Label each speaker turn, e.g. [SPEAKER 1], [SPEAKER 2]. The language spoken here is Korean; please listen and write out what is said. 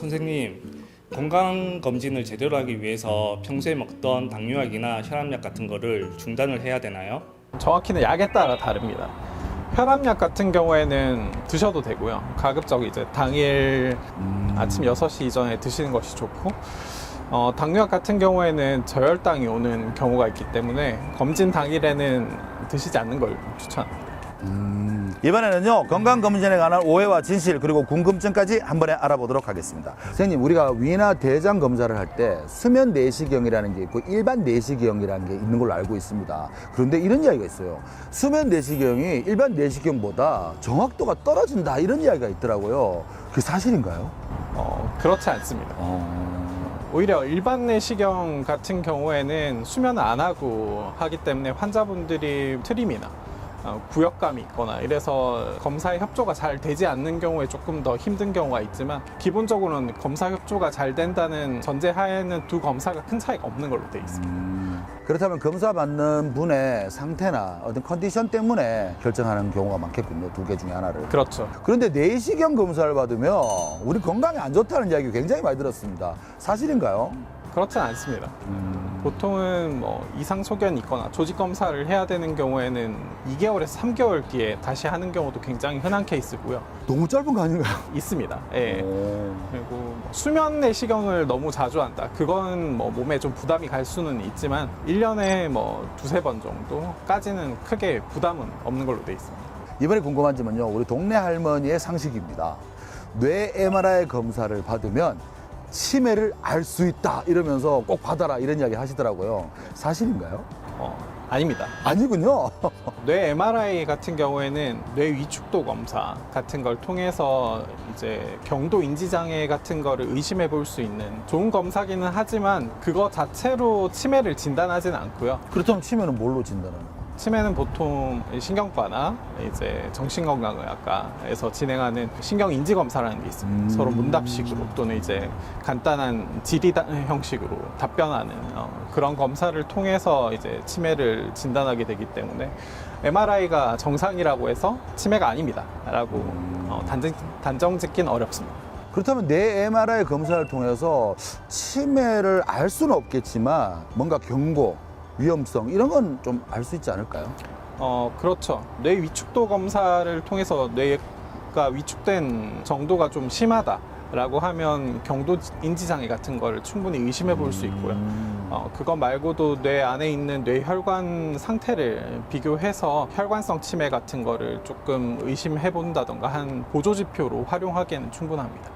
[SPEAKER 1] 선생님, 건강검진을 제대로 하기 위해서 평소에 먹던 당뇨약이나 혈압약 같은 거를 중단을 해야 되나요?
[SPEAKER 2] 정확히는 약에 따라 다릅니다. 혈압약 같은 경우에는 드셔도 되고요. 가급적 이제 당일 아침 6시 이전에 드시는 것이 좋고, 당뇨약 같은 경우에는 저혈당이 오는 경우가 있기 때문에 검진 당일에는 드시지 않는 걸 추천합니다.
[SPEAKER 3] 이번에는요, 건강검진에 관한 오해와 진실 그리고 궁금증까지 한 번에 알아보도록 하겠습니다. 선생님, 우리가 위나 대장 검사를 할 때 수면 내시경이라는 게 있고 일반 내시경이라는 게 있는 걸로 알고 있습니다. 그런데 이런 이야기가 있어요. 수면 내시경이 일반 내시경보다 정확도가 떨어진다, 이런 이야기가 있더라고요. 그게 사실인가요?
[SPEAKER 2] 그렇지 않습니다. 오히려 일반 내시경 같은 경우에는 수면을 안 하고 하기 때문에 환자분들이 트림이나 구역감이 있거나 이래서 검사에 협조가 잘 되지 않는 경우에 조금 더 힘든 경우가 있지만, 기본적으로는 검사 협조가 잘 된다는 전제하에는 두 검사가 큰 차이가 없는 걸로 되어 있습니다.
[SPEAKER 3] 그렇다면 검사 받는 분의 상태나 어떤 컨디션 때문에 결정하는 경우가 많겠군요. 두 개 중에 하나를.
[SPEAKER 2] 그렇죠.
[SPEAKER 3] 그런데 내시경 검사를 받으면 우리 건강에 안 좋다는 이야기 굉장히 많이 들었습니다. 사실인가요?
[SPEAKER 2] 그렇진 않습니다. 보통은 이상 소견이 있거나 조직 검사를 해야 되는 경우에는 2개월에서 3개월 뒤에 다시 하는 경우도 굉장히 흔한 케이스고요.
[SPEAKER 3] 너무 짧은 거 아닌가요?
[SPEAKER 2] 있습니다. 예. 그리고 수면 내시경을 너무 자주 한다. 그건 몸에 좀 부담이 갈 수는 있지만 1년에 두세 번 정도까지는 크게 부담은 없는 걸로 되어 있습니다.
[SPEAKER 3] 이번에 궁금한 점은요, 우리 동네 할머니의 상식입니다. 뇌 MRI 검사를 받으면 치매를 알 수 있다 이러면서 꼭 받아라 이런 이야기 하시더라고요. 사실인가요?
[SPEAKER 2] 아닙니다.
[SPEAKER 3] 아니군요.
[SPEAKER 2] 뇌 MRI 같은 경우에는 뇌 위축도 검사 같은 걸 통해서 이제 경도 인지장애 같은 거를 의심해 볼 수 있는 좋은 검사기는 하지만 그거 자체로 치매를 진단하지는 않고요.
[SPEAKER 3] 그렇다면 치매는 뭘로 진단하는 거예요?
[SPEAKER 2] 치매는 보통 신경과나 이제 정신건강의학과에서 진행하는 신경인지 검사라는 게 있습니다. 서로 문답식으로 또는 이제 간단한 질의 형식으로 답변하는 그런 검사를 통해서 이제 치매를 진단하게 되기 때문에 MRI가 정상이라고 해서 치매가 아닙니다라고 단정 짓기는 어렵습니다.
[SPEAKER 3] 그렇다면 뇌 MRI 검사를 통해서 치매를 알 수는 없겠지만 뭔가 경고, 위험성 이런 건 좀 알 수 있지 않을까요?
[SPEAKER 2] 그렇죠. 뇌 위축도 검사를 통해서 뇌가 위축된 정도가 좀 심하다라고 하면 경도 인지장애 같은 거를 충분히 의심해 볼 수 있고요. 그거 말고도 뇌 안에 있는 뇌혈관 상태를 비교해서 혈관성 치매 같은 거를 조금 의심해 본다던가 한 보조 지표로 활용하기에는 충분합니다.